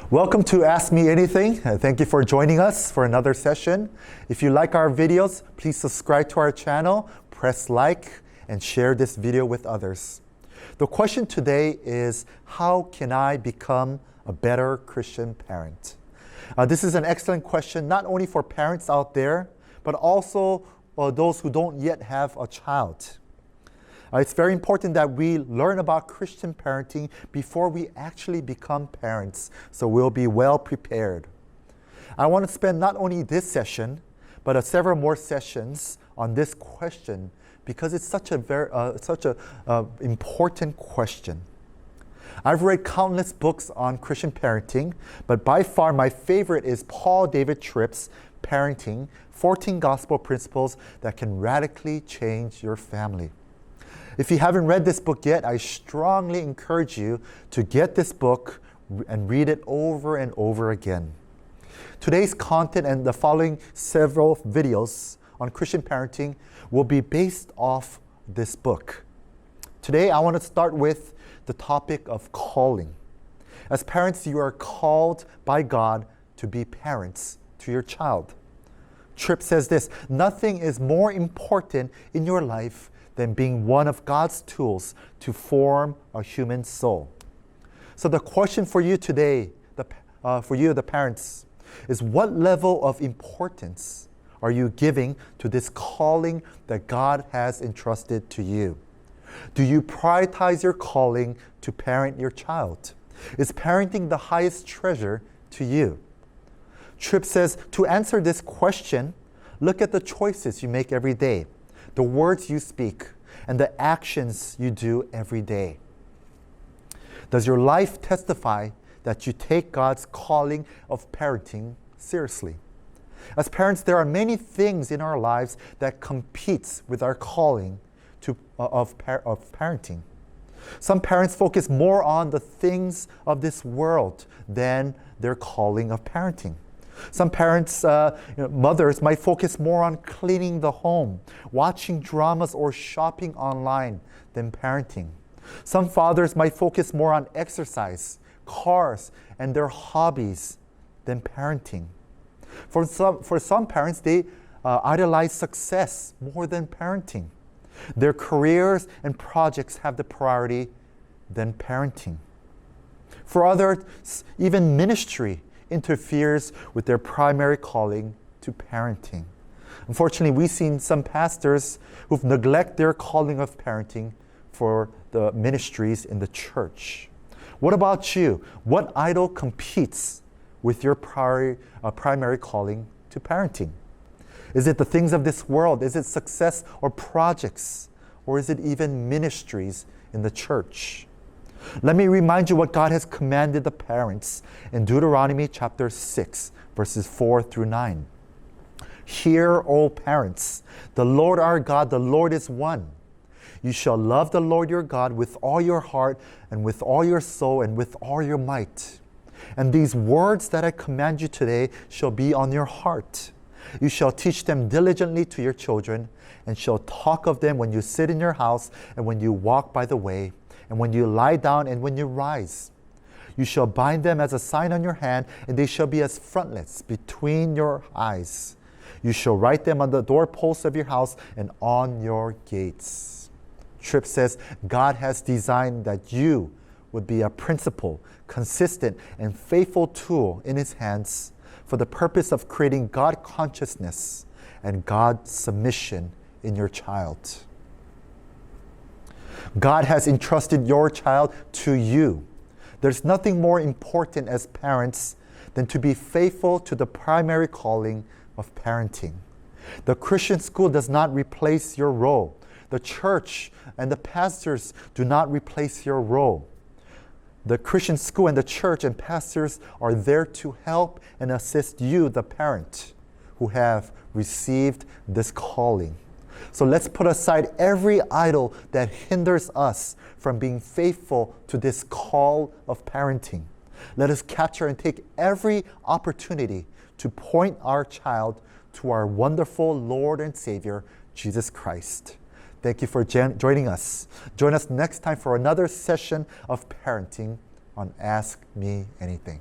Welcome to Ask Me Anything. Thank you for joining us for another session. If you like our videos, please subscribe to our channel, press like, and share this video with others. The question today is, how can I become a better Christian parent? This is an excellent question, not only for parents out there, but also those who don't yet have a child. It's very important that we learn about Christian parenting before we actually become parents, so we'll be well prepared. I want to spend not only this session, but several more sessions on this question because it's such a important question. I've read countless books on Christian parenting, but by far my favorite is Paul David Tripp's Parenting, 14 Gospel Principles that can radically change your family. If you haven't read this book yet, I strongly encourage you to get this book and read it over and over again. Today's content and the following several videos on Christian parenting will be based off this book. Today, I want to start with the topic of calling. As parents, you are called by God to be parents to your child. Tripp says this, nothing is more important in your life than being one of God's tools to form a human soul. So the question for you today, the parents, is what level of importance are you giving to this calling that God has entrusted to you? Do you prioritize your calling to parent your child? Is parenting the highest treasure to you? Tripp says, to answer this question, look at the choices you make every day, the words you speak, and the actions you do every day. Does your life testify that you take God's calling of parenting seriously? As parents, there are many things in our lives that competes with our calling of parenting. Some parents focus more on the things of this world than their calling of parenting. Some parents, mothers, might focus more on cleaning the home, watching dramas, or shopping online than parenting. Some fathers might focus more on exercise, cars, and their hobbies than parenting. For some parents, they idolize success more than parenting. Their careers and projects have the priority than parenting. For others, even ministry interferes with their primary calling to parenting. Unfortunately, we've seen some pastors who've neglected their calling of parenting for the ministries in the church. What about you? What idol competes with your primary calling to parenting? Is it the things of this world? Is it success or projects? Or is it even ministries in the church? Let me remind you what God has commanded the parents in Deuteronomy chapter 6, verses 4 through 9. Hear, O parents, the Lord our God, the Lord is one. You shall love the Lord your God with all your heart and with all your soul and with all your might. And these words that I command you today shall be on your heart. You shall teach them diligently to your children and shall talk of them when you sit in your house and when you walk by the way, and when you lie down and when you rise. You shall bind them as a sign on your hand, and they shall be as frontlets between your eyes. You shall write them on the doorposts of your house and on your gates. Tripp says, God has designed that you would be a principled, consistent, and faithful tool in His hands for the purpose of creating God consciousness and God submission in your child. God has entrusted your child to you. There's nothing more important as parents than to be faithful to the primary calling of parenting. The Christian school does not replace your role. The church and the pastors do not replace your role. The Christian school and the church and pastors are there to help and assist you, the parent, who have received this calling. So let's put aside every idol that hinders us from being faithful to this call of parenting. Let us capture and take every opportunity to point our child to our wonderful Lord and Savior, Jesus Christ. Thank you for joining us. Join us next time for another session of parenting on Ask Me Anything.